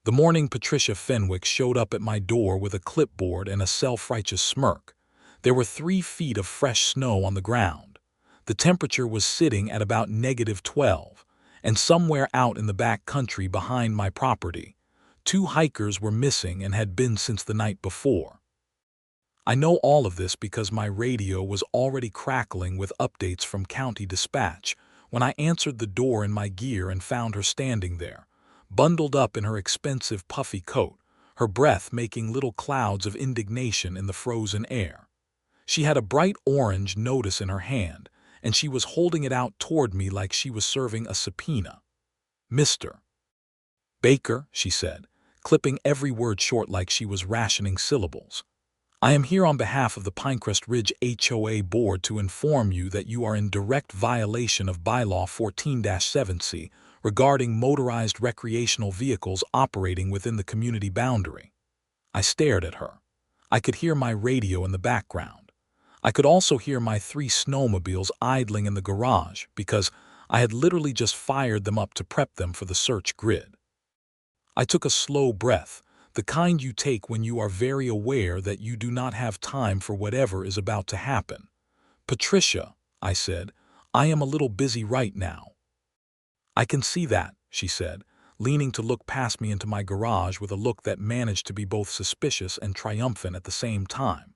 The morning Patricia Fenwick showed up at my door with a clipboard and a self-righteous smirk. There were 3 feet of fresh snow on the ground. The temperature was sitting at about -12, and somewhere out in the back country behind my property, 2 hikers were missing and had been since the night before. I know all of this because my radio was already crackling with updates from County Dispatch when I answered the door in my gear and found her standing there, bundled up in her expensive puffy coat, her breath making little clouds of indignation in the frozen air. She had a bright orange notice in her hand, and she was holding it out toward me like she was serving a subpoena. "Mr. Baker," she said, clipping every word short like she was rationing syllables. "I am here on behalf of the Pinecrest Ridge HOA Board to inform you that you are in direct violation of Bylaw 14-7C regarding motorized recreational vehicles operating within the community boundary." I stared at her. I could hear my radio in the background. I could also hear my 3 snowmobiles idling in the garage because I had literally just fired them up to prep them for the search grid. I took a slow breath, the kind you take when you are very aware that you do not have time for whatever is about to happen. "Patricia," I said, "I am a little busy right now." "I can see that," she said, leaning to look past me into my garage with a look that managed to be both suspicious and triumphant at the same time.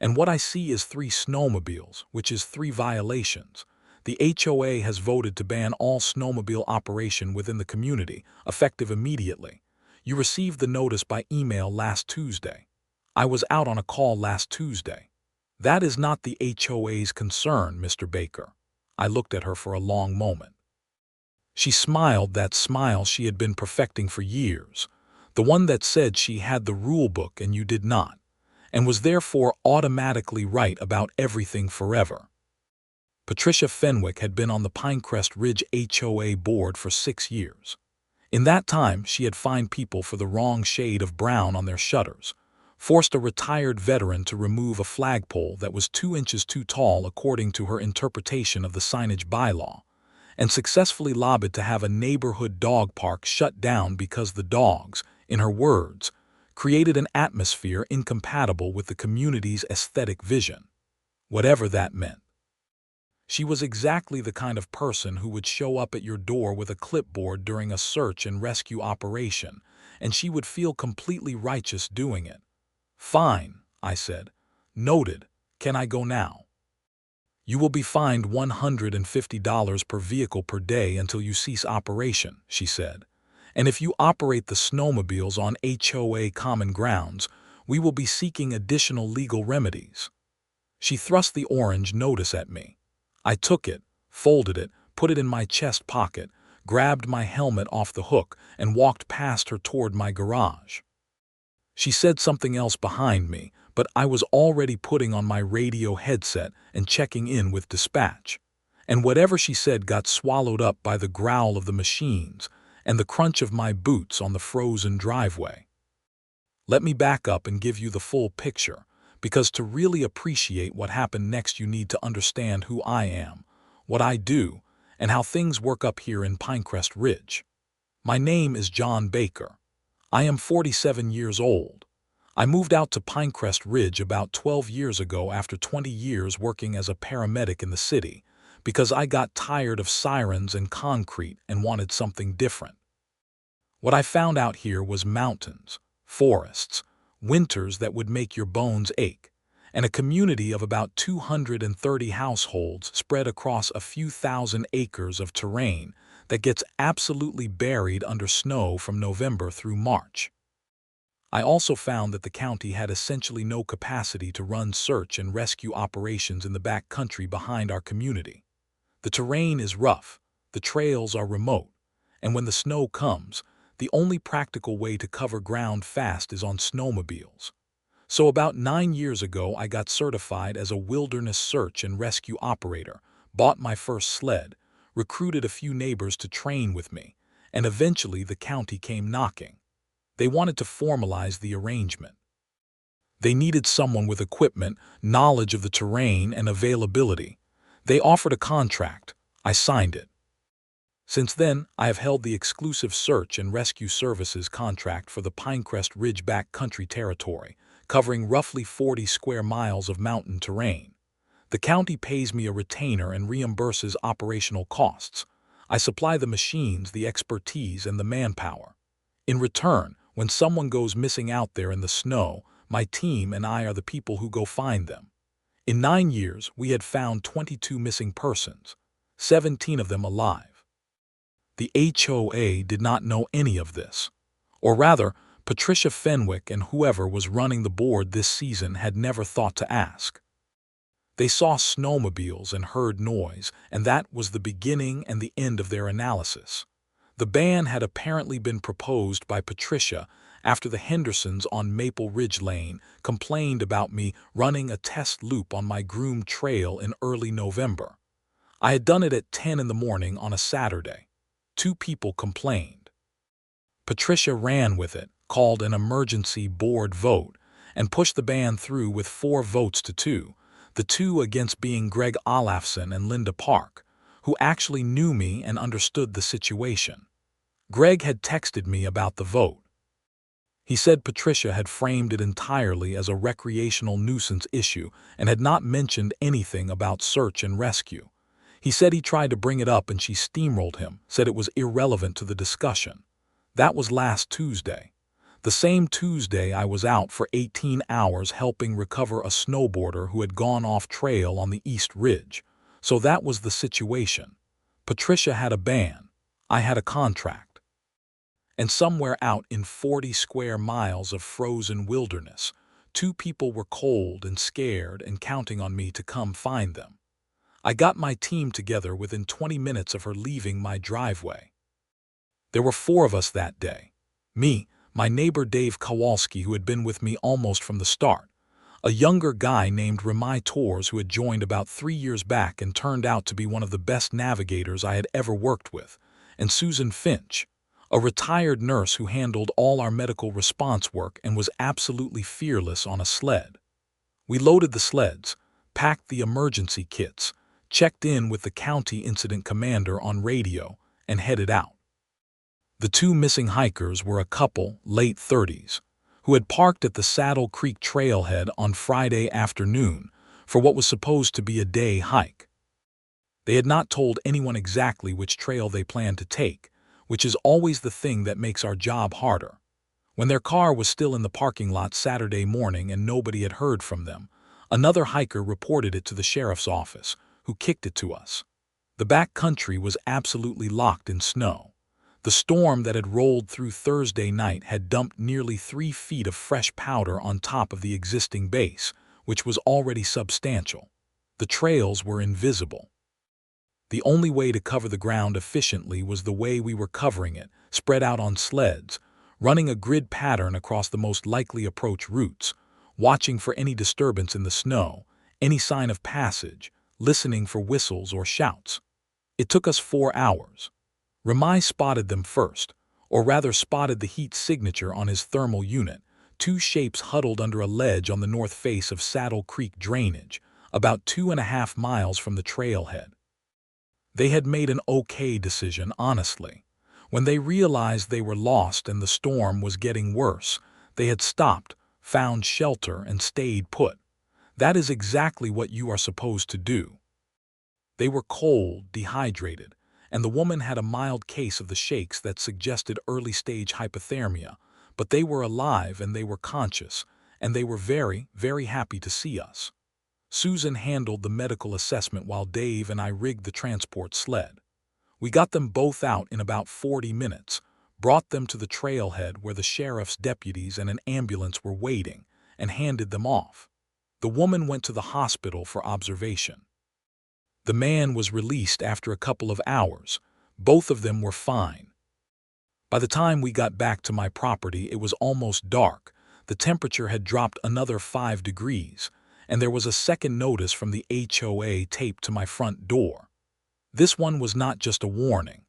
"And what I see is 3 snowmobiles, which is 3 violations. The HOA has voted to ban all snowmobile operation within the community, effective immediately. You received the notice by email last Tuesday. I was out on a call last Tuesday. That is not the HOA's concern, Mr. Baker." I looked at her for a long moment. She smiled that smile she had been perfecting for years, the one that said she had the rule book and you did not, and was therefore automatically right about everything forever. Patricia Fenwick had been on the Pinecrest Ridge HOA board for 6 years. In that time, she had fined people for the wrong shade of brown on their shutters, forced a retired veteran to remove a flagpole that was 2 inches too tall according to her interpretation of the signage bylaw, and successfully lobbied to have a neighborhood dog park shut down because the dogs, in her words, created an atmosphere incompatible with the community's aesthetic vision, whatever that meant. She was exactly the kind of person who would show up at your door with a clipboard during a search and rescue operation, and she would feel completely righteous doing it. "Fine," I said. "Noted. Can I go now?" "You will be fined $150 per vehicle per day until you cease operation," she said. "And if you operate the snowmobiles on HOA common grounds, we will be seeking additional legal remedies." She thrust the orange notice at me. I took it, folded it, put it in my chest pocket, grabbed my helmet off the hook, and walked past her toward my garage. She said something else behind me, but I was already putting on my radio headset and checking in with dispatch. And whatever she said got swallowed up by the growl of the machines and the crunch of my boots on the frozen driveway. Let me back up and give you the full picture, because to really appreciate what happened next you need to understand who I am, what I do, and how things work up here in Pinecrest Ridge. My name is John Baker. I am 47 years old. I moved out to Pinecrest Ridge about 12 years ago after 20 years working as a paramedic in the city, because I got tired of sirens and concrete and wanted something different. What I found out here was mountains, forests, winters that would make your bones ache, and a community of about 230 households spread across a few thousand acres of terrain that gets absolutely buried under snow from November through March. I also found that the county had essentially no capacity to run search and rescue operations in the back country behind our community. The terrain is rough, the trails are remote, and when the snow comes, the only practical way to cover ground fast is on snowmobiles. So about 9 years ago, I got certified as a wilderness search and rescue operator, bought my first sled, recruited a few neighbors to train with me, and eventually the county came knocking. They wanted to formalize the arrangement. They needed someone with equipment, knowledge of the terrain, and availability. They offered a contract. I signed it. Since then, I have held the exclusive search and rescue services contract for the Pinecrest Ridgeback Country Territory, covering roughly 40 square miles of mountain terrain. The county pays me a retainer and reimburses operational costs. I supply the machines, the expertise, and the manpower. In return, when someone goes missing out there in the snow, my team and I are the people who go find them. In 9 years, we had found 22 missing persons, 17 of them alive. The HOA did not know any of this. Or rather, Patricia Fenwick and whoever was running the board this season had never thought to ask. They saw snowmobiles and heard noise, and that was the beginning and the end of their analysis. The ban had apparently been proposed by Patricia after the Hendersons on Maple Ridge Lane complained about me running a test loop on my groomed trail in early November. I had done it at 10 in the morning on a Saturday. 2 people complained. Patricia ran with it, called an emergency board vote, and pushed the ban through with 4 votes to 2, the 2 against being Greg Olafson and Linda Park, who actually knew me and understood the situation. Greg had texted me about the vote. He said Patricia had framed it entirely as a recreational nuisance issue and had not mentioned anything about search and rescue. He said he tried to bring it up and she steamrolled him, said it was irrelevant to the discussion. That was last Tuesday. The same Tuesday I was out for 18 hours helping recover a snowboarder who had gone off trail on the East Ridge. So that was the situation. Patricia had a ban. I had a contract. And somewhere out in 40 square miles of frozen wilderness, 2 people were cold and scared and counting on me to come find them. I got my team together within 20 minutes of her leaving my driveway. There were 4 of us that day. Me, my neighbor Dave Kowalski, who had been with me almost from the start, a younger guy named Remai Torres who had joined about 3 years back and turned out to be one of the best navigators I had ever worked with, and Susan Finch, a retired nurse who handled all our medical response work and was absolutely fearless on a sled. We loaded the sleds, packed the emergency kits, checked in with the county incident commander on radio, and headed out. The 2 missing hikers were a couple, late 30s, who had parked at the Saddle Creek trailhead on Friday afternoon for what was supposed to be a day hike. They had not told anyone exactly which trail they planned to take, which is always the thing that makes our job harder. When their car was still in the parking lot Saturday morning and nobody had heard from them, another hiker reported it to the sheriff's office, who kicked it to us. The back country was absolutely locked in snow. The storm that had rolled through Thursday night had dumped nearly 3 feet of fresh powder on top of the existing base, which was already substantial. The trails were invisible. The only way to cover the ground efficiently was the way we were covering it, spread out on sleds, running a grid pattern across the most likely approach routes, watching for any disturbance in the snow, any sign of passage, listening for whistles or shouts. It took us 4 hours. Remai spotted them first, or rather spotted the heat signature on his thermal unit, 2 shapes huddled under a ledge on the north face of Saddle Creek drainage, about 2.5 miles from the trailhead. They had made an okay decision, honestly. When they realized they were lost and the storm was getting worse, they had stopped, found shelter, and stayed put. That is exactly what you are supposed to do. They were cold, dehydrated, and the woman had a mild case of the shakes that suggested early-stage hypothermia, but they were alive and they were conscious, and they were very, very happy to see us. Susan handled the medical assessment while Dave and I rigged the transport sled. We got them both out in about 40 minutes, brought them to the trailhead where the sheriff's deputies and an ambulance were waiting, and handed them off. The woman went to the hospital for observation. The man was released after a couple of hours. Both of them were fine. By the time we got back to my property, it was almost dark. The temperature had dropped another 5 degrees. And there was a second notice from the HOA taped to my front door. This one was not just a warning.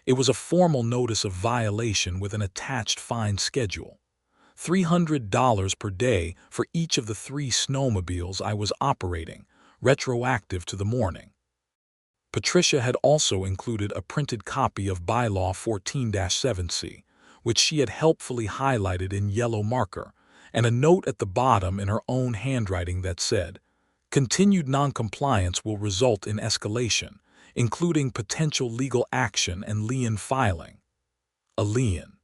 It was a formal notice of violation with an attached fine schedule. $300 per day for each of the 3 snowmobiles I was operating, retroactive to the morning. Patricia had also included a printed copy of Bylaw 14-7C, which she had helpfully highlighted in yellow marker, and a note at the bottom in her own handwriting that said, "Continued noncompliance will result in escalation, including potential legal action and lien filing." A lien.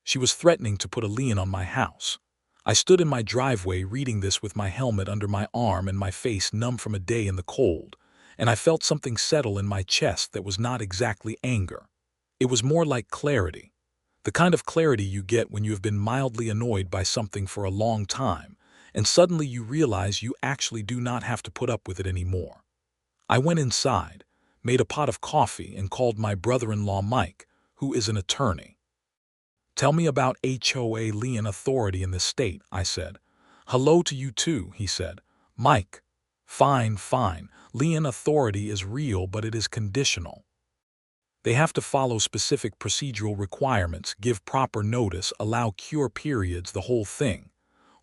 She was threatening to put a lien on my house. I stood in my driveway reading this with my helmet under my arm and my face numb from a day in the cold, and I felt something settle in my chest that was not exactly anger. It was more like clarity. The kind of clarity you get when you have been mildly annoyed by something for a long time, and suddenly you realize you actually do not have to put up with it anymore. I went inside, made a pot of coffee, and called my brother-in-law Mike, who is an attorney. "Tell me about HOA lien authority in this state," I said. "Hello to you too," he said. "Mike." Fine. Lien authority is real, but it is conditional. They have to follow specific procedural requirements, give proper notice, allow cure periods, the whole thing.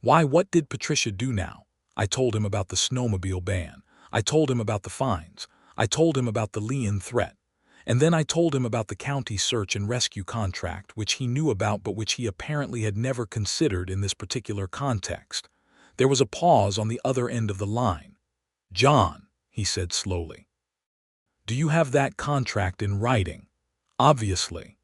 Why, what did Patricia do now? I told him about the snowmobile ban. I told him about the fines. I told him about the lien threat. And then I told him about the county search and rescue contract, which he knew about but which he apparently had never considered in this particular context. There was a pause on the other end of the line. "John," he said slowly, "do you have that contract in writing?" "Obviously.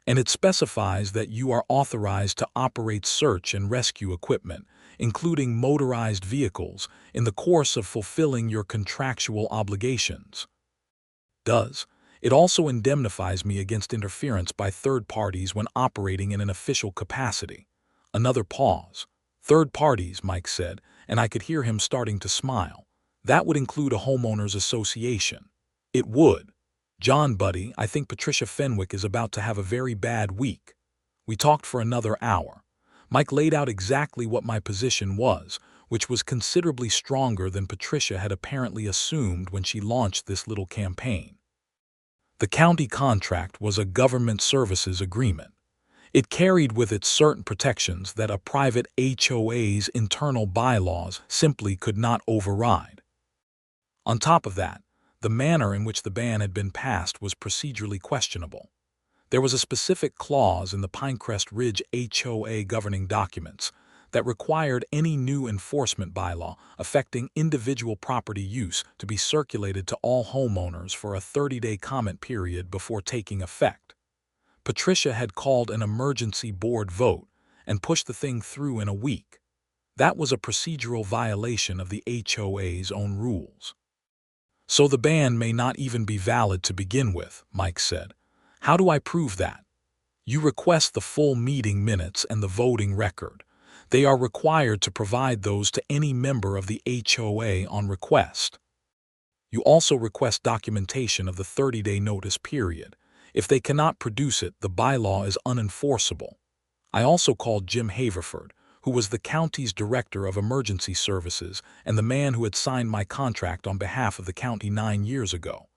And it specifies that you are authorized to operate search and rescue equipment, including motorized vehicles, in the course of fulfilling your contractual obligations." "Does. It also indemnifies me against interference by third parties when operating in an official capacity." Another pause. "Third parties," Mike said, and I could hear him starting to smile. "That would include a homeowners association." "It would. John, buddy, I think Patricia Fenwick is about to have a very bad week." We talked for another hour. Mike laid out exactly what my position was, which was considerably stronger than Patricia had apparently assumed when she launched this little campaign. The county contract was a government services agreement. It carried with it certain protections that a private HOA's internal bylaws simply could not override. On top of that, the manner in which the ban had been passed was procedurally questionable. There was a specific clause in the Pinecrest Ridge HOA governing documents that required any new enforcement bylaw affecting individual property use to be circulated to all homeowners for a 30-day comment period before taking effect. Patricia had called an emergency board vote and pushed the thing through in a week. That was a procedural violation of the HOA's own rules. "So the ban may not even be valid to begin with," Mike said. "How do I prove that?" "You request the full meeting minutes and the voting record. They are required to provide those to any member of the HOA on request. You also request documentation of the 30-day notice period. If they cannot produce it, the bylaw is unenforceable." I also called Jim Haverford, who was the county's director of emergency services and the man who had signed my contract on behalf of the county 9 years ago.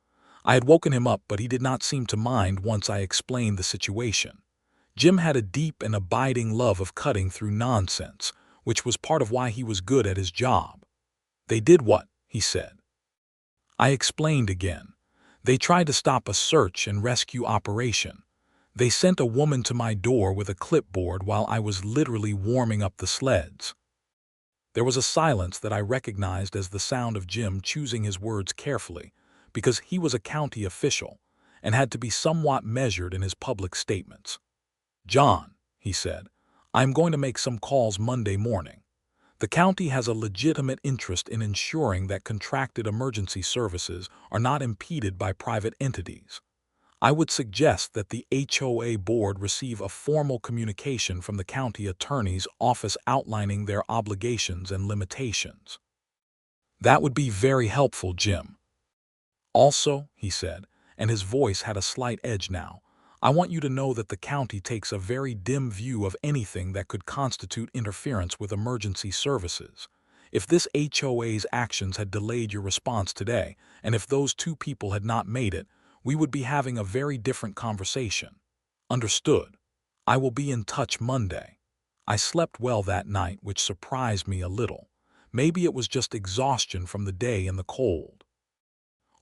I had woken him up, but he did not seem to mind once I explained the situation. Jim had a deep and abiding love of cutting through nonsense, which was part of why he was good at his job. "They did what?" he said. I explained again. "They tried to stop a search and rescue operation. They sent a woman to my door with a clipboard while I was literally warming up the sleds." There was a silence that I recognized as the sound of Jim choosing his words carefully, because he was a county official and had to be somewhat measured in his public statements. "John," he said, "I'm going to make some calls Monday morning. The county has a legitimate interest in ensuring that contracted emergency services are not impeded by private entities. I would suggest that the HOA board receive a formal communication from the county attorney's office outlining their obligations and limitations." "That would be very helpful, Jim. Also," he said, and his voice had a slight edge now, "I want you to know that the county takes a very dim view of anything that could constitute interference with emergency services. If this HOA's actions had delayed your response today, and if those two people had not made it, we would be having a very different conversation. Understood? I will be in touch Monday." I slept well that night, which surprised me a little. Maybe it was just exhaustion from the day in the cold.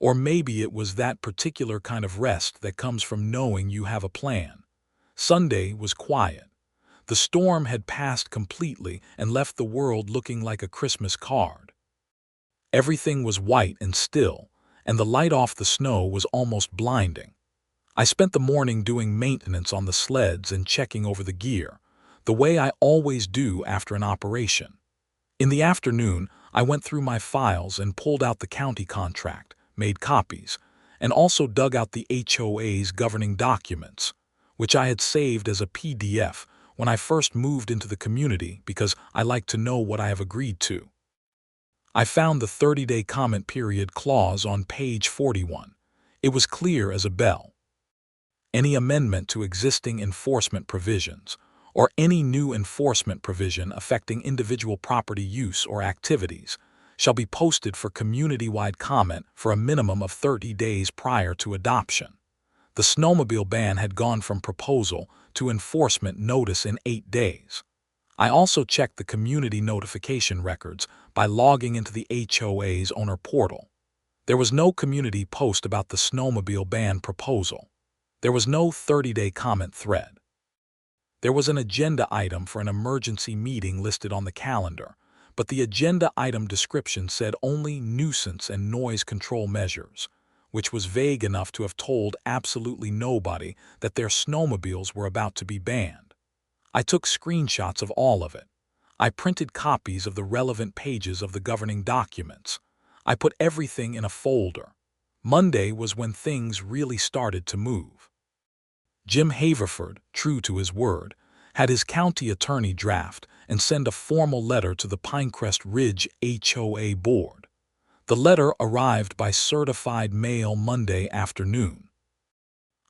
Or maybe it was that particular kind of rest that comes from knowing you have a plan. Sunday was quiet. The storm had passed completely and left the world looking like a Christmas card. Everything was white and still, and the light off the snow was almost blinding. I spent the morning doing maintenance on the sleds and checking over the gear, the way I always do after an operation. In the afternoon, I went through my files and pulled out the county contract, made copies, and also dug out the HOA's governing documents, which I had saved as a PDF when I first moved into the community because I like to know what I have agreed to. I found the 30-day comment period clause on page 41. It was clear as a bell. Any amendment to existing enforcement provisions, or any new enforcement provision affecting individual property use or activities, shall be posted for community-wide comment for a minimum of 30 days prior to adoption. The snowmobile ban had gone from proposal to enforcement notice in 8 days. I also checked the community notification records by logging into the HOA's owner portal. There was no community post about the snowmobile ban proposal. There was no 30-day comment thread. There was an agenda item for an emergency meeting listed on the calendar, but the agenda item description said only nuisance and noise control measures, which was vague enough to have told absolutely nobody that their snowmobiles were about to be banned. I took screenshots of all of it. I printed copies of the relevant pages of the governing documents. I put everything in a folder. Monday was when things really started to move. Jim Haverford, true to his word, had his county attorney draft and send a formal letter to the Pinecrest Ridge HOA board. The letter arrived by certified mail Monday afternoon.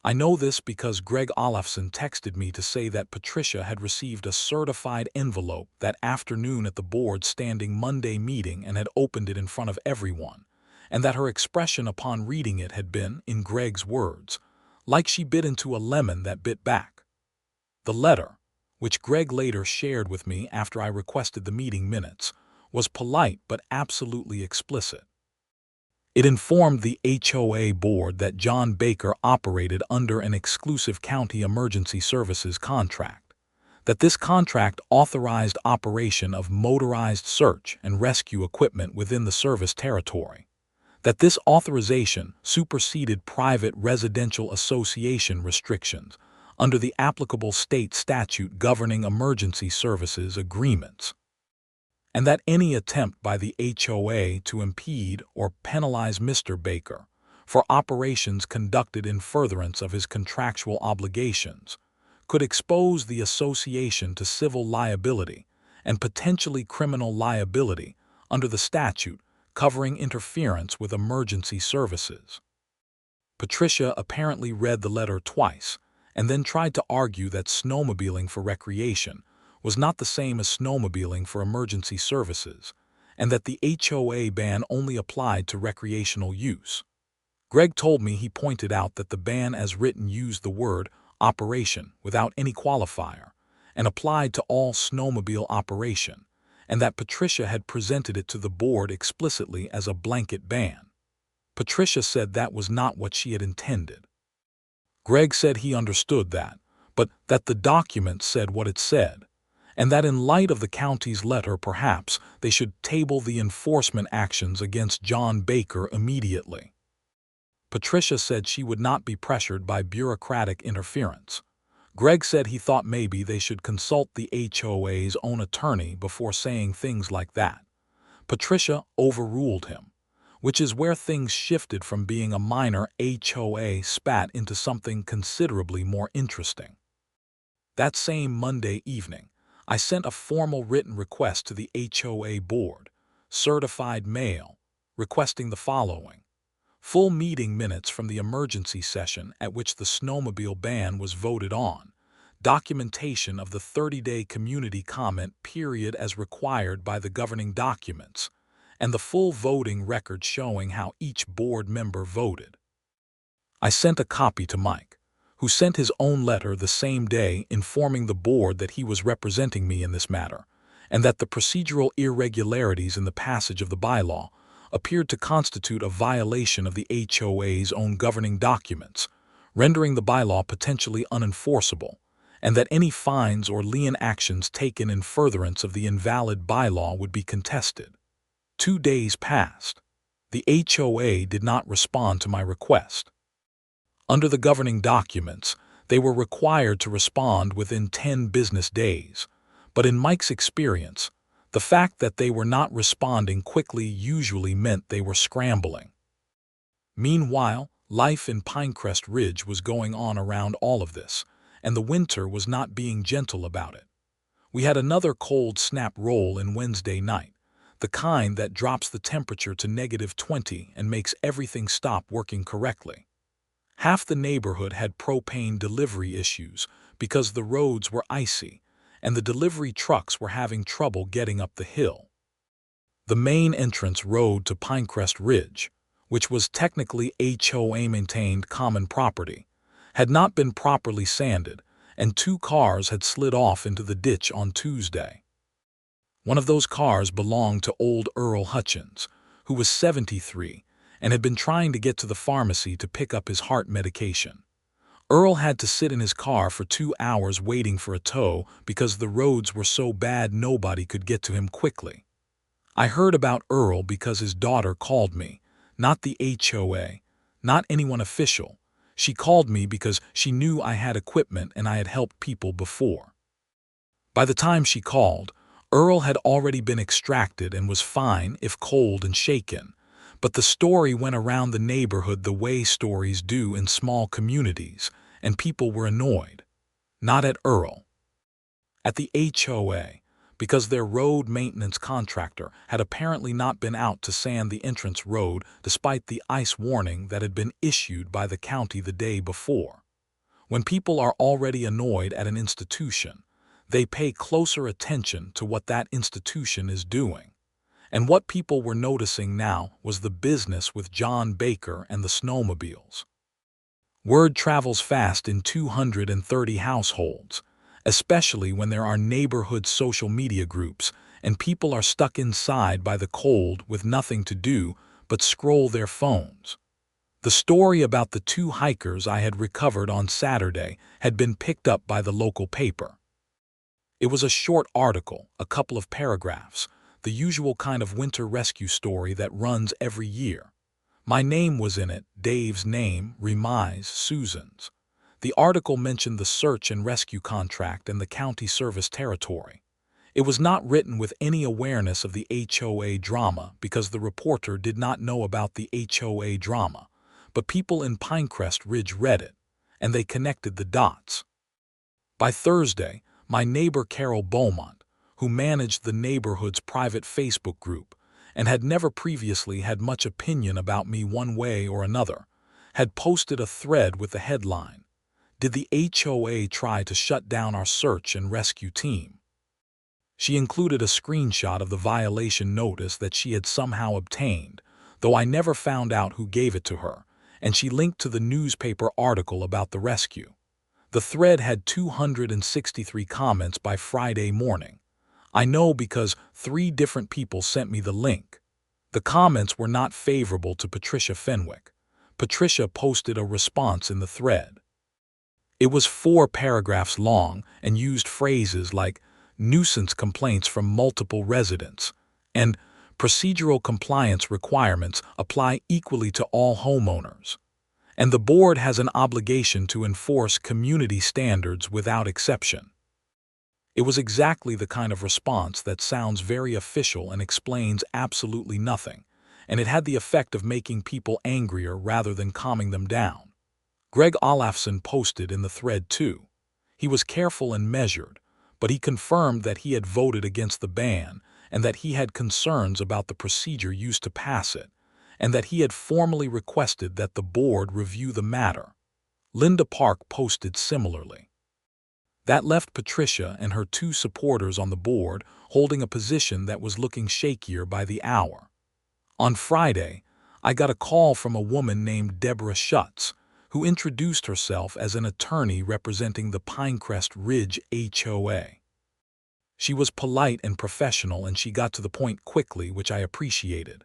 I know this because Greg Olafson texted me to say that Patricia had received a certified envelope that afternoon at the board's standing Monday meeting and had opened it in front of everyone, and that her expression upon reading it had been, in Greg's words, like she bit into a lemon that bit back. The letter, which Greg later shared with me after I requested the meeting minutes, was polite but absolutely explicit. It informed the HOA board that John Baker operated under an exclusive county emergency services contract, that this contract authorized operation of motorized search and rescue equipment within the service territory, that this authorization superseded private residential association restrictions under the applicable state statute governing emergency services agreements, and that any attempt by the HOA to impede or penalize Mr. Baker for operations conducted in furtherance of his contractual obligations could expose the association to civil liability and potentially criminal liability under the statute covering interference with emergency services. Patricia apparently read the letter twice and then tried to argue that snowmobiling for recreation was not the same as snowmobiling for emergency services, and that the HOA ban only applied to recreational use. Greg told me he pointed out that the ban as written used the word operation without any qualifier and applied to all snowmobile operation, and that Patricia had presented it to the board explicitly as a blanket ban. Patricia said that was not what she had intended. Greg said he understood that, but that the document said what it said, and that in light of the county's letter perhaps they should table the enforcement actions against John Baker immediately. Patricia said she would not be pressured by bureaucratic interference. Greg said he thought maybe they should consult the HOA's own attorney before saying things like that. Patricia overruled him, which is where things shifted from being a minor HOA spat into something considerably more interesting. That same Monday evening, I sent a formal written request to the HOA board, certified mail, requesting the following: full meeting minutes from the emergency session at which the snowmobile ban was voted on, documentation of the 30-day community comment period as required by the governing documents, and the full voting record showing how each board member voted. I sent a copy to Mike, who sent his own letter the same day informing the board that he was representing me in this matter, and that the procedural irregularities in the passage of the bylaw appeared to constitute a violation of the HOA's own governing documents, rendering the bylaw potentially unenforceable, and that any fines or lien actions taken in furtherance of the invalid bylaw would be contested. 2 days passed. The HOA did not respond to my request. Under the governing documents, they were required to respond within 10 business days, but in Mike's experience, the fact that they were not responding quickly usually meant they were scrambling. Meanwhile, life in Pinecrest Ridge was going on around all of this, and the winter was not being gentle about it. We had another cold snap roll in Wednesday night, the kind that drops the temperature to -20 and makes everything stop working correctly. Half the neighborhood had propane delivery issues because the roads were icy, and the delivery trucks were having trouble getting up the hill. The main entrance road to Pinecrest Ridge, which was technically HOA-maintained common property, had not been properly sanded, and 2 cars had slid off into the ditch on Tuesday. One of those cars belonged to old Earl Hutchins, who was 73 and had been trying to get to the pharmacy to pick up his heart medication. Earl had to sit in his car for 2 hours waiting for a tow because the roads were so bad nobody could get to him quickly. I heard about Earl because his daughter called me, not the HOA, not anyone official. She called me because she knew I had equipment and I had helped people before. By the time she called, Earl had already been extracted and was fine if cold and shaken, but the story went around the neighborhood the way stories do in small communities, and people were annoyed. Not at Earl. At the HOA, because their road maintenance contractor had apparently not been out to sand the entrance road despite the ice warning that had been issued by the county the day before. When people are already annoyed at an institution, they pay closer attention to what that institution is doing. And what people were noticing now was the business with John Baker and the Snowmobiles. Word travels fast in 230 households, especially when there are neighborhood social media groups and people are stuck inside by the cold with nothing to do but scroll their phones. The story about the 2 hikers I had recovered on Saturday had been picked up by the local paper. It was a short article, a couple of paragraphs, the usual kind of winter rescue story that runs every year. My name was in it, Dave's name, Remai's, Susan's. The article mentioned the search and rescue contract and the county service territory. It was not written with any awareness of the HOA drama because the reporter did not know about the HOA drama, but people in Pinecrest Ridge read it, and they connected the dots. By Thursday, my neighbor Carol Beaumont, who managed the neighborhood's private Facebook group and had never previously had much opinion about me one way or another, had posted a thread with the headline, "Did the HOA try to shut down our search and rescue team?" She included a screenshot of the violation notice that she had somehow obtained, though I never found out who gave it to her, and she linked to the newspaper article about the rescue. The thread had 263 comments by Friday morning. I know because 3 different people sent me the link. The comments were not favorable to Patricia Fenwick. Patricia posted a response in the thread. It was 4 paragraphs long and used phrases like nuisance complaints from multiple residents and procedural compliance requirements apply equally to all homeowners. And the board has an obligation to enforce community standards without exception. It was exactly the kind of response that sounds very official and explains absolutely nothing, and it had the effect of making people angrier rather than calming them down. Greg Olafson posted in the thread too. He was careful and measured, but he confirmed that he had voted against the ban and that he had concerns about the procedure used to pass it, and that he had formally requested that the board review the matter. Linda Park posted similarly. That left Patricia and her 2 supporters on the board holding a position that was looking shakier by the hour. On Friday, I got a call from a woman named Deborah Schutz, who introduced herself as an attorney representing the Pinecrest Ridge HOA. She was polite and professional, and she got to the point quickly, which I appreciated.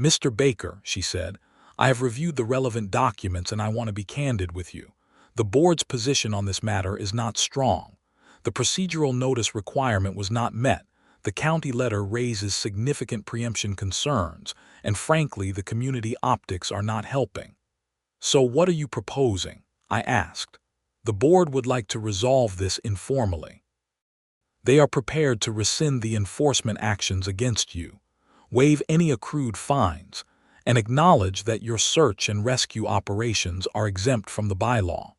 Mr. Baker, she said, I have reviewed the relevant documents and I want to be candid with you. The board's position on this matter is not strong. The procedural notice requirement was not met. The county letter raises significant preemption concerns, and frankly, the community optics are not helping. So what are you proposing? I asked. The board would like to resolve this informally. They are prepared to rescind the enforcement actions against you, waive any accrued fines, and acknowledge that your search and rescue operations are exempt from the bylaw.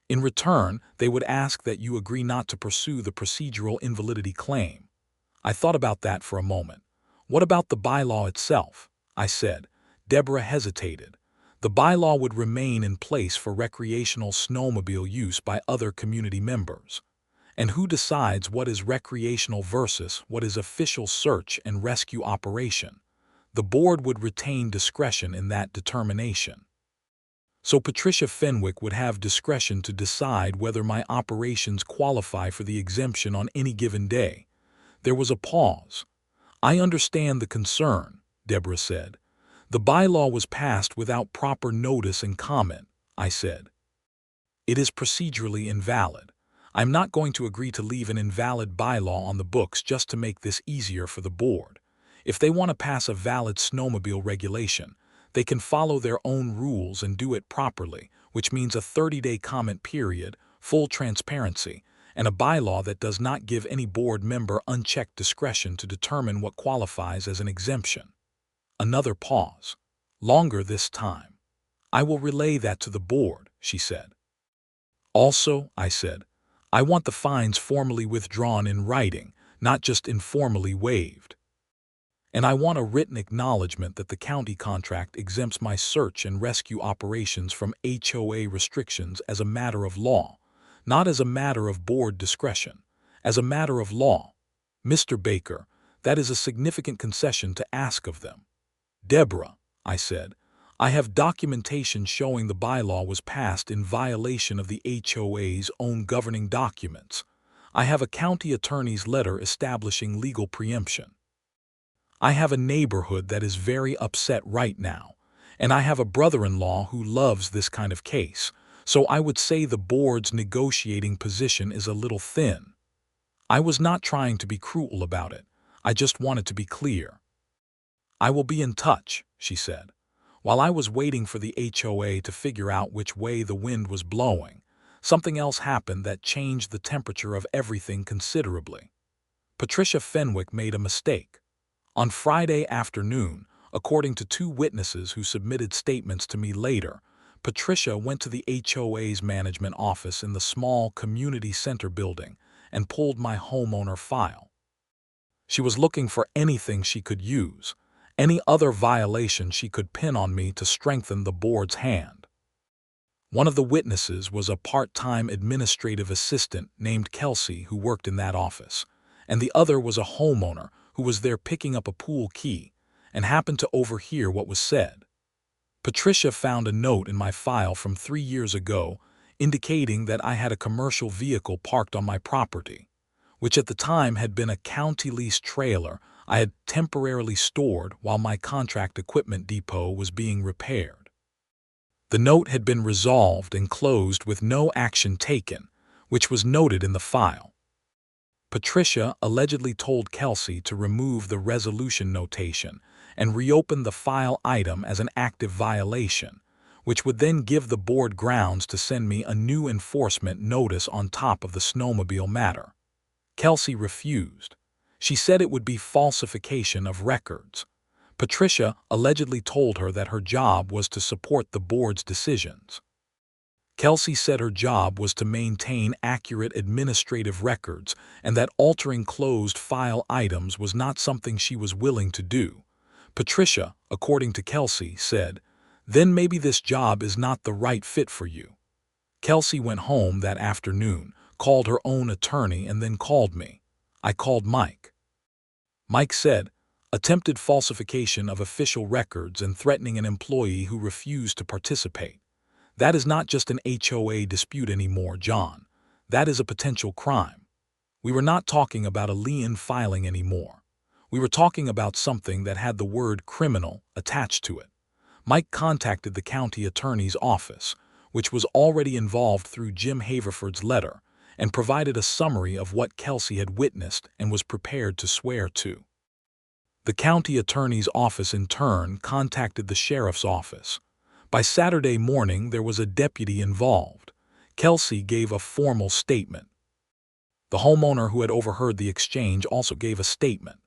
In return, they would ask that you agree not to pursue the procedural invalidity claim. I thought about that for a moment. What about the bylaw itself? I said. Deborah hesitated. The bylaw would remain in place for recreational snowmobile use by other community members. And who decides what is recreational versus what is official search and rescue operation? The board would retain discretion in that determination. So Patricia Fenwick would have discretion to decide whether my operations qualify for the exemption on any given day. There was a pause. I understand the concern, Deborah said. The bylaw was passed without proper notice and comment, I said. It is procedurally invalid. I'm not going to agree to leave an invalid bylaw on the books just to make this easier for the board. If they want to pass a valid snowmobile regulation, they can follow their own rules and do it properly, which means a 30-day comment period, full transparency, and a bylaw that does not give any board member unchecked discretion to determine what qualifies as an exemption. Another pause. Longer this time. I will relay that to the board, she said. Also, I said, I want the fines formally withdrawn in writing, not just informally waived. And I want a written acknowledgement that the county contract exempts my search and rescue operations from HOA restrictions as a matter of law, not as a matter of board discretion, as a matter of law. Mr. Baker, that is a significant concession to ask of them. Deborah, I said, I have documentation showing the bylaw was passed in violation of the HOA's own governing documents. I have a county attorney's letter establishing legal preemption. I have a neighborhood that is very upset right now, and I have a brother-in-law who loves this kind of case, so I would say the board's negotiating position is a little thin. I was not trying to be cruel about it. I just wanted to be clear. I will be in touch, she said. While I was waiting for the HOA to figure out which way the wind was blowing, something else happened that changed the temperature of everything considerably. Patricia Fenwick made a mistake. On Friday afternoon, according to two witnesses who submitted statements to me later, Patricia went to the HOA's management office in the small community center building and pulled my homeowner file. She was looking for anything she could use, any other violation she could pin on me to strengthen the board's hand. One of the witnesses was a part-time administrative assistant named Kelsey who worked in that office, and the other was a homeowner who was there picking up a pool key and happened to overhear what was said. Patricia found a note in my file from 3 years ago indicating that I had a commercial vehicle parked on my property, which at the time had been a county-leased trailer I had temporarily stored while my contract equipment depot was being repaired. The note had been resolved and closed with no action taken, which was noted in the file. Patricia allegedly told Kelsey to remove the resolution notation and reopen the file item as an active violation, which would then give the board grounds to send me a new enforcement notice on top of the snowmobile matter. Kelsey refused. She said it would be falsification of records. Patricia allegedly told her that her job was to support the board's decisions. Kelsey said her job was to maintain accurate administrative records and that altering closed file items was not something she was willing to do. Patricia, according to Kelsey, said, "Then maybe this job is not the right fit for you." Kelsey went home that afternoon, called her own attorney, and then called me. I called Mike. Mike said, attempted falsification of official records and threatening an employee who refused to participate. That is not just an HOA dispute anymore, John. That is a potential crime. We were not talking about a lien filing anymore. We were talking about something that had the word criminal attached to it. Mike contacted the county attorney's office, which was already involved through Jim Haverford's letter, and provided a summary of what Kelsey had witnessed and was prepared to swear to. The county attorney's office in turn contacted the sheriff's office. By Saturday morning, there was a deputy involved. Kelsey gave a formal statement. The homeowner who had overheard the exchange also gave a statement.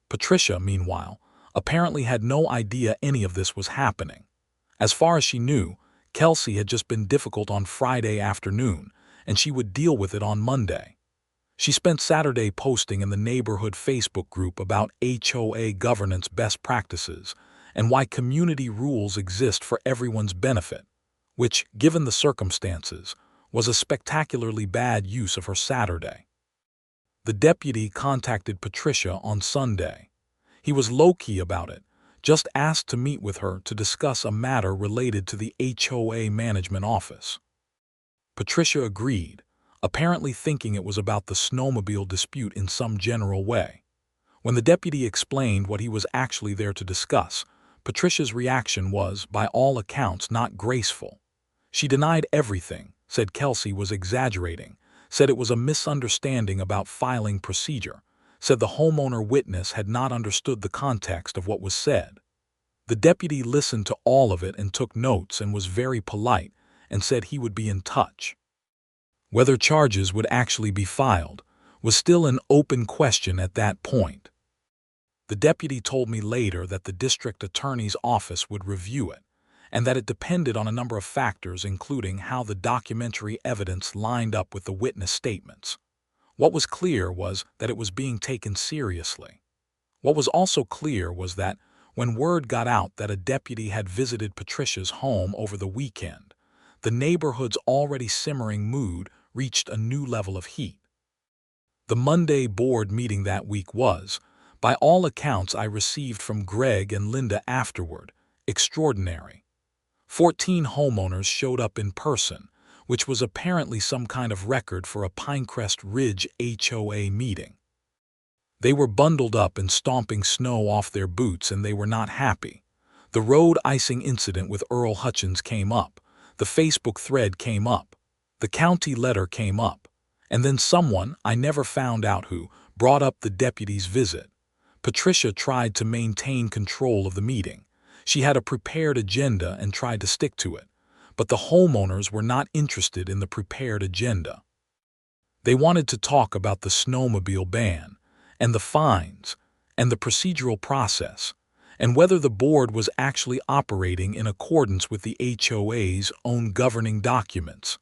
Patricia, meanwhile, apparently had no idea any of this was happening. As far as she knew, Kelsey had just been difficult on Friday afternoon, and she would deal with it on Monday. She spent Saturday posting in the neighborhood Facebook group about HOA governance best practices and why community rules exist for everyone's benefit, which, given the circumstances, was a spectacularly bad use of her Saturday. The deputy contacted Patricia on Sunday. He was low-key about it, just asked to meet with her to discuss a matter related to the HOA management office. Patricia agreed, apparently thinking it was about the snowmobile dispute in some general way. When the deputy explained what he was actually there to discuss, Patricia's reaction was, by all accounts, not graceful. She denied everything, said Kelsey was exaggerating, said it was a misunderstanding about filing procedure, said the homeowner witness had not understood the context of what was said. The deputy listened to all of it and took notes and was very polite and said he would be in touch. Whether charges would actually be filed was still an open question at that point. The deputy told me later that the district attorney's office would review it, and that it depended on a number of factors including how the documentary evidence lined up with the witness statements. What was clear was that it was being taken seriously. What was also clear was that when word got out that a deputy had visited Patricia's home over the weekend, the neighborhood's already simmering mood reached a new level of heat. The Monday board meeting that week was, by all accounts I received from Greg and Linda afterward, extraordinary. 14 homeowners showed up in person, which was apparently some kind of record for a Pinecrest Ridge HOA meeting. They were bundled up and stomping snow off their boots, and they were not happy. The road icing incident with Earl Hutchins came up. The Facebook thread came up. The county letter came up. And then someone, I never found out who, brought up the deputy's visit. Patricia tried to maintain control of the meeting. She had a prepared agenda and tried to stick to it. But the homeowners were not interested in the prepared agenda. They wanted to talk about the snowmobile ban, and the fines, and the procedural process, and whether the board was actually operating in accordance with the HOA's own governing documents.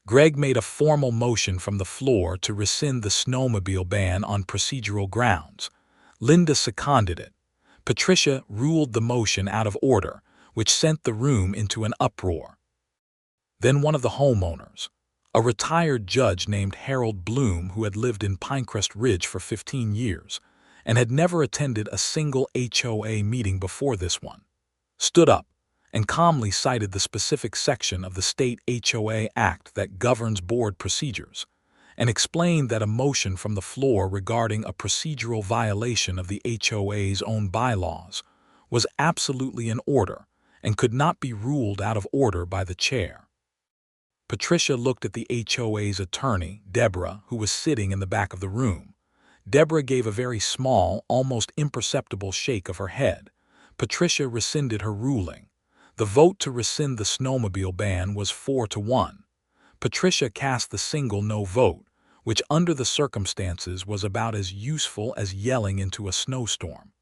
Greg made a formal motion from the floor to rescind the snowmobile ban on procedural grounds. Linda seconded it. Patricia ruled the motion out of order, which sent the room into an uproar. Then one of the homeowners, a retired judge named Harold Bloom who had lived in Pinecrest Ridge for 15 years and had never attended a single HOA meeting before this one, stood up and calmly cited the specific section of the state HOA Act that governs board procedures, and explained that a motion from the floor regarding a procedural violation of the HOA's own bylaws was absolutely in order and could not be ruled out of order by the chair. Patricia looked at the HOA's attorney, Deborah, who was sitting in the back of the room. Deborah gave a very small, almost imperceptible shake of her head. Patricia rescinded her ruling. The vote to rescind the snowmobile ban was 4-1. Patricia cast the single no vote, which under the circumstances was about as useful as yelling into a snowstorm.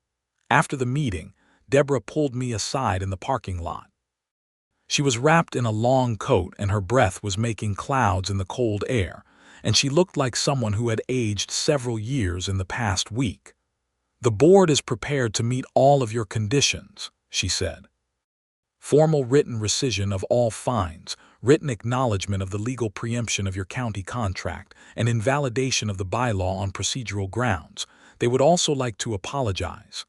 After the meeting, Deborah pulled me aside in the parking lot. She was wrapped in a long coat and her breath was making clouds in the cold air, and she looked like someone who had aged several years in the past week. "The board is prepared to meet all of your conditions," she said. "Formal written rescission of all fines, written acknowledgement of the legal preemption of your county contract, and invalidation of the bylaw on procedural grounds. They would also like to apologize."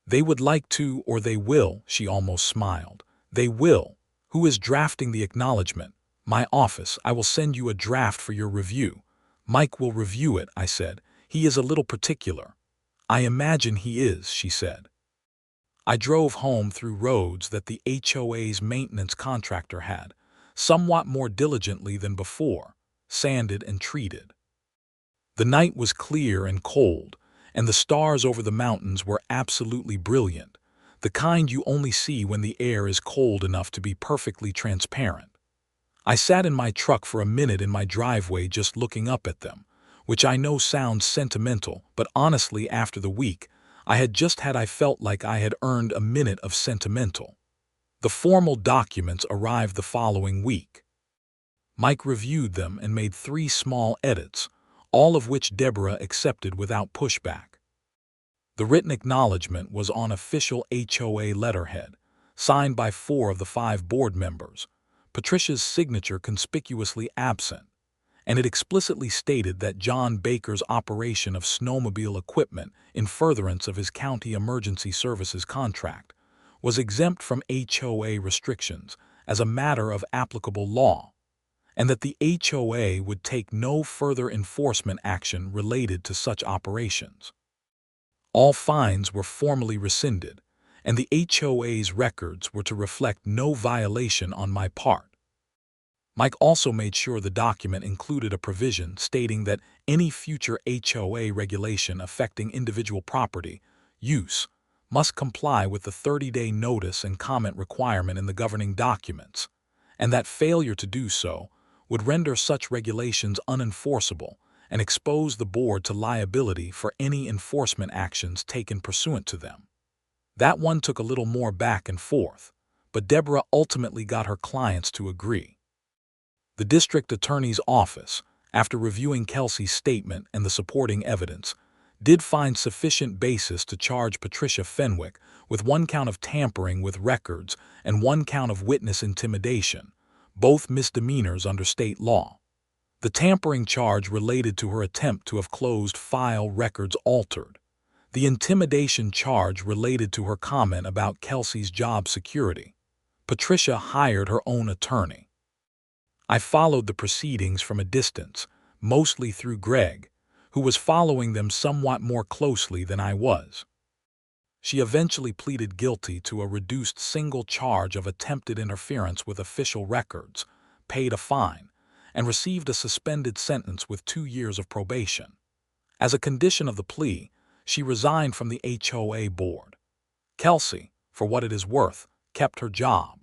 "They would like to, or they will," she almost smiled. "They will. Who is drafting the acknowledgement?" "My office. I will send you a draft for your review." "Mike will review it," I said. "He is a little particular." "I imagine he is," she said. I drove home through roads that the HOA's maintenance contractor had, somewhat more diligently than before, sanded and treated. The night was clear and cold, and the stars over the mountains were absolutely brilliant, the kind you only see when the air is cold enough to be perfectly transparent. I sat in my truck for a minute in my driveway just looking up at them, which I know sounds sentimental, but honestly after the week I felt like I had earned a minute of sentimental. The formal documents arrived the following week. Mike reviewed them and made 3 small edits, all of which Deborah accepted without pushback. The written acknowledgement was on official HOA letterhead, signed by 4 of the 5 board members, Patricia's signature conspicuously absent, and it explicitly stated that John Baker's operation of snowmobile equipment in furtherance of his county emergency services contract was exempt from HOA restrictions as a matter of applicable law, and that the HOA would take no further enforcement action related to such operations. All fines were formally rescinded, and the HOA's records were to reflect no violation on my part. Mike also made sure the document included a provision stating that any future HOA regulation affecting individual property use must comply with the 30-day notice and comment requirement in the governing documents, and that failure to do so would render such regulations unenforceable and expose the board to liability for any enforcement actions taken pursuant to them. That one took a little more back and forth, but Deborah ultimately got her clients to agree. The district attorney's office, after reviewing Kelsey's statement and the supporting evidence, did find sufficient basis to charge Patricia Fenwick with 1 count of tampering with records and 1 count of witness intimidation, both misdemeanors under state law. The tampering charge related to her attempt to have closed file records altered. The intimidation charge related to her comment about Kelsey's job security. Patricia hired her own attorney. I followed the proceedings from a distance, mostly through Greg, who was following them somewhat more closely than I was. She eventually pleaded guilty to a reduced single charge of attempted interference with official records, paid a fine, and received a suspended sentence with 2 years of probation. As a condition of the plea, she resigned from the HOA board. Kelsey, for what it is worth, kept her job.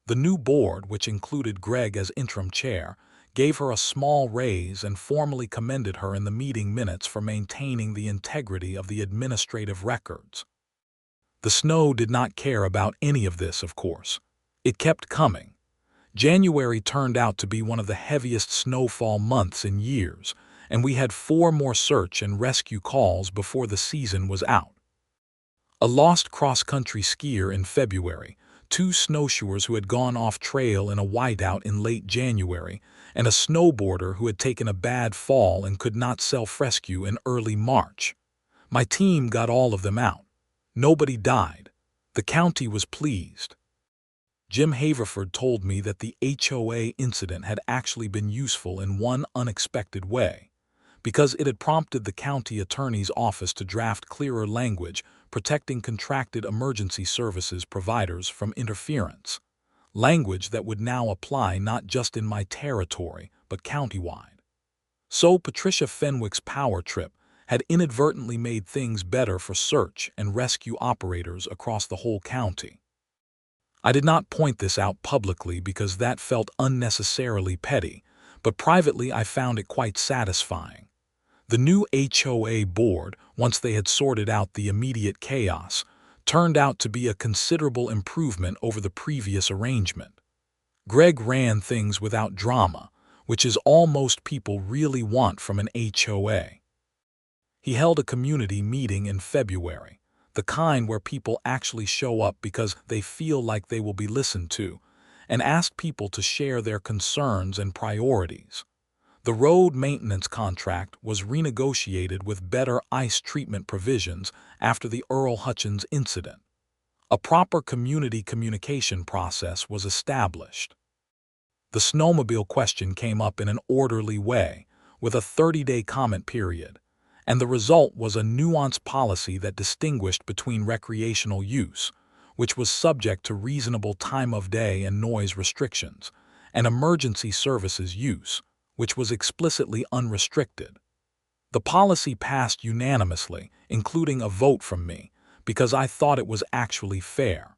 The new board, which included Greg as interim chair, gave her a small raise and formally commended her in the meeting minutes for maintaining the integrity of the administrative records. The snow did not care about any of this, of course. It kept coming. January turned out to be one of the heaviest snowfall months in years, and we had 4 more search and rescue calls before the season was out. A lost cross-country skier in February, 2 snowshoers who had gone off-trail in a whiteout in late January, and a snowboarder who had taken a bad fall and could not self-rescue in early March. My team got all of them out. Nobody died. The county was pleased. Jim Haverford told me that the HOA incident had actually been useful in one unexpected way, because it had prompted the county attorney's office to draft clearer language protecting contracted emergency services providers from interference, language that would now apply not just in my territory but countywide. So Patricia Fenwick's power trip had inadvertently made things better for search and rescue operators across the whole county. I did not point this out publicly because that felt unnecessarily petty, but privately I found it quite satisfying. The new HOA board, once they had sorted out the immediate chaos, turned out to be a considerable improvement over the previous arrangement. Greg ran things without drama, which is all most people really want from an HOA. He held a community meeting in February, the kind where people actually show up because they feel like they will be listened to, and asked people to share their concerns and priorities. The road maintenance contract was renegotiated with better ice treatment provisions after the Earl Hutchins incident. A proper community communication process was established. The snowmobile question came up in an orderly way, with a 30-day comment period, and the result was a nuanced policy that distinguished between recreational use, which was subject to reasonable time of day and noise restrictions, and emergency services use, which was explicitly unrestricted. The policy passed unanimously, including a vote from me, because I thought it was actually fair.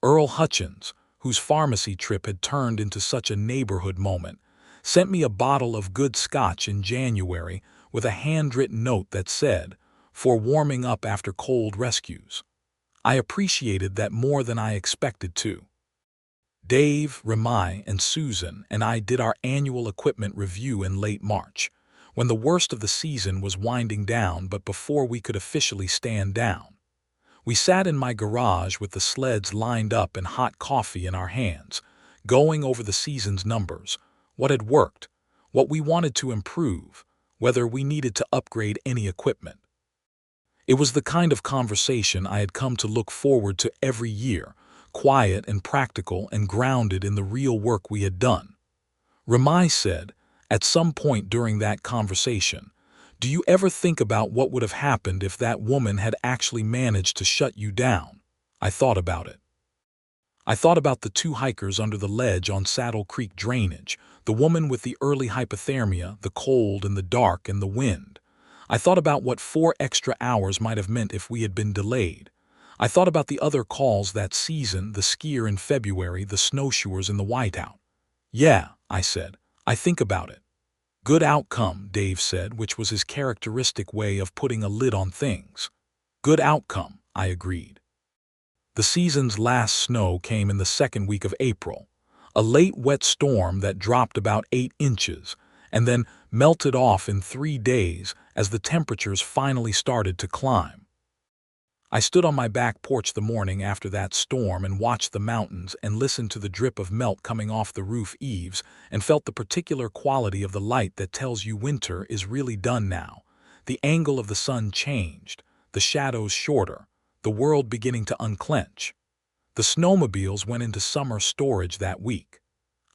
Earl Hutchins, whose pharmacy trip had turned into such a neighborhood moment, sent me a bottle of good scotch in January with a handwritten note that said, "For warming up after cold rescues." I appreciated that more than I expected to. Dave, Remai, and Susan and I did our annual equipment review in late March, when the worst of the season was winding down but before we could officially stand down. We sat in my garage with the sleds lined up and hot coffee in our hands, going over the season's numbers, what had worked, what we wanted to improve, whether we needed to upgrade any equipment. It was the kind of conversation I had come to look forward to every year, quiet and practical and grounded in the real work we had done. Remai said, at some point during that conversation, "Do you ever think about what would have happened if that woman had actually managed to shut you down?" I thought about it. I thought about the 2 hikers under the ledge on Saddle Creek drainage, the woman with the early hypothermia, the cold and the dark and the wind. I thought about what 4 extra hours might have meant if we had been delayed. I thought about the other calls that season, the skier in February, the snowshoers in the whiteout. "Yeah," I said, "I think about it." "Good outcome," Dave said, which was his characteristic way of putting a lid on things. "Good outcome," I agreed. The season's last snow came in the second week of April, a late wet storm that dropped about 8 inches and then melted off in 3 days as the temperatures finally started to climb. I stood on my back porch the morning after that storm and watched the mountains and listened to the drip of melt coming off the roof eaves and felt the particular quality of the light that tells you winter is really done now. The angle of the sun changed, the shadows shorter, the world beginning to unclench. The snowmobiles went into summer storage that week.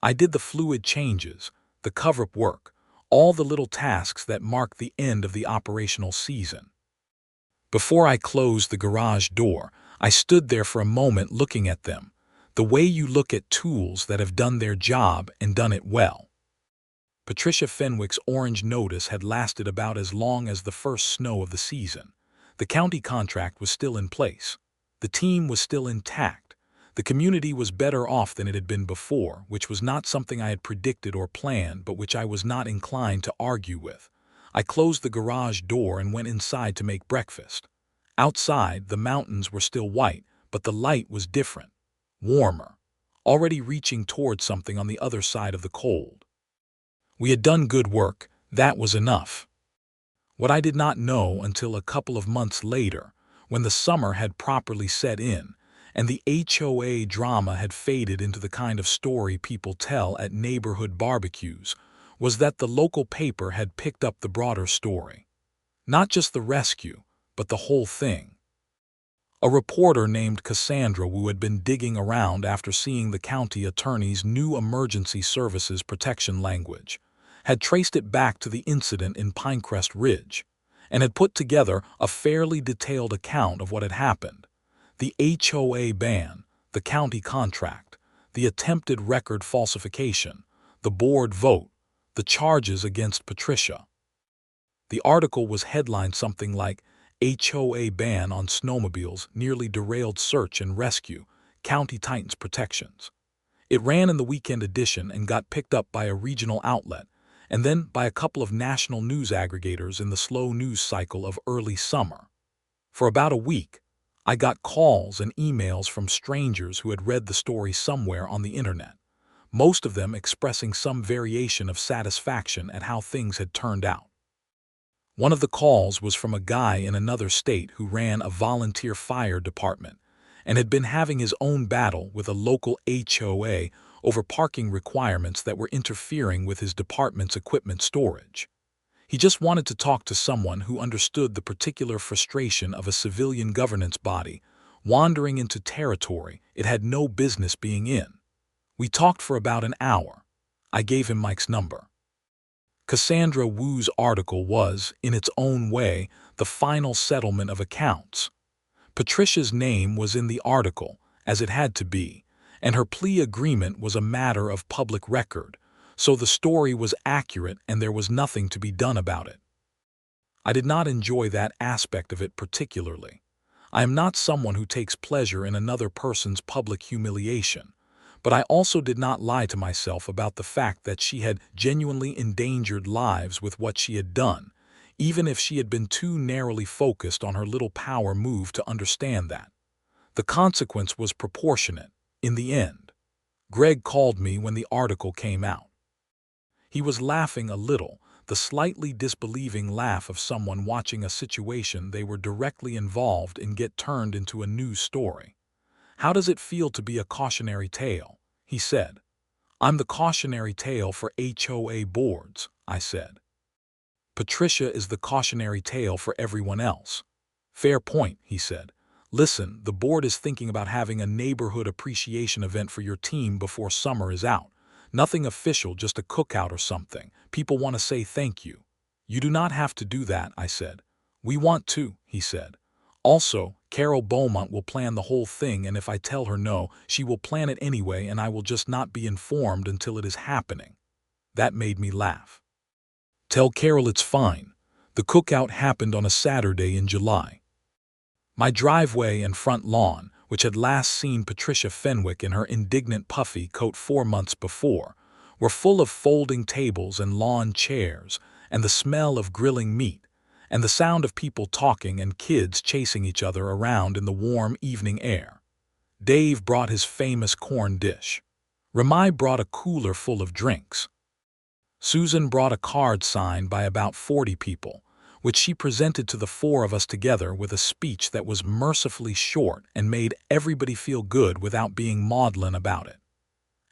I did the fluid changes, the cover-up work, all the little tasks that mark the end of the operational season. Before I closed the garage door, I stood there for a moment looking at them, the way you look at tools that have done their job and done it well. Patricia Fenwick's orange notice had lasted about as long as the first snow of the season. The county contract was still in place. The team was still intact. The community was better off than it had been before, which was not something I had predicted or planned, but which I was not inclined to argue with. I closed the garage door and went inside to make breakfast. Outside, the mountains were still white, but the light was different, warmer, already reaching toward something on the other side of the cold. We had done good work, that was enough. What I did not know until a couple of months later, when the summer had properly set in, and the HOA drama had faded into the kind of story people tell at neighborhood barbecues, was that the local paper had picked up the broader story. Not just the rescue, but the whole thing. A reporter named Cassandra, who had been digging around after seeing the county attorney's new emergency services protection language, had traced it back to the incident in Pinecrest Ridge, and had put together a fairly detailed account of what had happened. The HOA ban, the county contract, the attempted record falsification, the board vote, the charges against Patricia. The article was headlined something like, "HOA ban on snowmobiles nearly derailed search and rescue, County tightens protections." It ran in the weekend edition and got picked up by a regional outlet, and then by a couple of national news aggregators in the slow news cycle of early summer. For about a week, I got calls and emails from strangers who had read the story somewhere on the internet, most of them expressing some variation of satisfaction at how things had turned out. One of the calls was from a guy in another state who ran a volunteer fire department and had been having his own battle with a local HOA over parking requirements that were interfering with his department's equipment storage. He just wanted to talk to someone who understood the particular frustration of a civilian governance body wandering into territory it had no business being in. We talked for about an hour. I gave him Mike's number. Cassandra Wu's article was, in its own way, the final settlement of accounts. Patricia's name was in the article, as it had to be, and her plea agreement was a matter of public record, so the story was accurate and there was nothing to be done about it. I did not enjoy that aspect of it particularly. I am not someone who takes pleasure in another person's public humiliation, but I also did not lie to myself about the fact that she had genuinely endangered lives with what she had done, even if she had been too narrowly focused on her little power move to understand that. The consequence was proportionate, in the end. Greg called me when the article came out. He was laughing a little, the slightly disbelieving laugh of someone watching a situation they were directly involved in get turned into a news story. "How does it feel to be a cautionary tale?" he said. "I'm the cautionary tale for HOA boards," I said. "Patricia is the cautionary tale for everyone else." "Fair point," he said. "Listen, the board is thinking about having a neighborhood appreciation event for your team before summer is out. Nothing official, just a cookout or something. People want to say thank you." "You do not have to do that," I said. "We want to," he said. "Also, Carol Beaumont will plan the whole thing, and if I tell her no, she will plan it anyway and I will just not be informed until it is happening." That made me laugh. "Tell Carol it's fine. The cookout happened on a Saturday in July." My driveway and front lawn, which had last seen Patricia Fenwick in her indignant puffy coat 4 months before, were full of folding tables and lawn chairs, and the smell of grilling meat, and the sound of people talking and kids chasing each other around in the warm evening air. Dave brought his famous corn dish. Ramai brought a cooler full of drinks. Susan brought a card signed by about 40 people, which she presented to the 4 of us together with a speech that was mercifully short and made everybody feel good without being maudlin about it.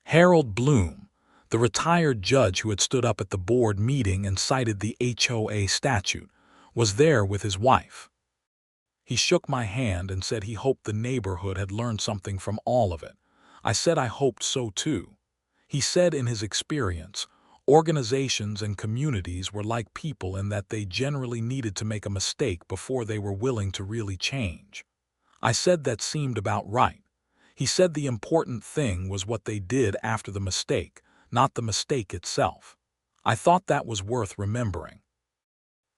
Harold Bloom, the retired judge who had stood up at the board meeting and cited the HOA statute, was there with his wife. He shook my hand and said he hoped the neighborhood had learned something from all of it. I said I hoped so too. He said in his experience, organizations and communities were like people in that they generally needed to make a mistake before they were willing to really change. I said that seemed about right. He said the important thing was what they did after the mistake, not the mistake itself. I thought that was worth remembering.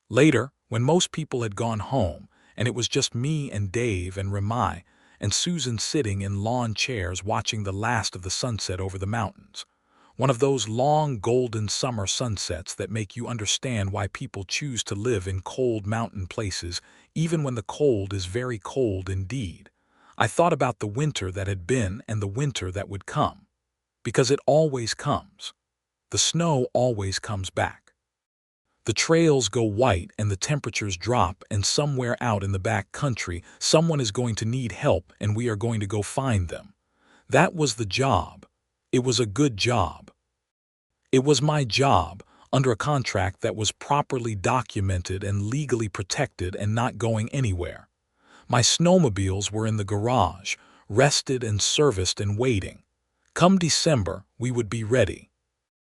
Later, when most people had gone home, and it was just me and Dave and Ramai and Susan sitting in lawn chairs watching the last of the sunset over the mountains, one of those long golden summer sunsets that make you understand why people choose to live in cold mountain places even when the cold is very cold indeed, I thought about the winter that had been and the winter that would come. Because it always comes. The snow always comes back. The trails go white and the temperatures drop, and somewhere out in the back country someone is going to need help and we are going to go find them. That was the job. It was a good job. It was my job, under a contract that was properly documented and legally protected and not going anywhere. My snowmobiles were in the garage, rested and serviced and waiting. Come December, we would be ready.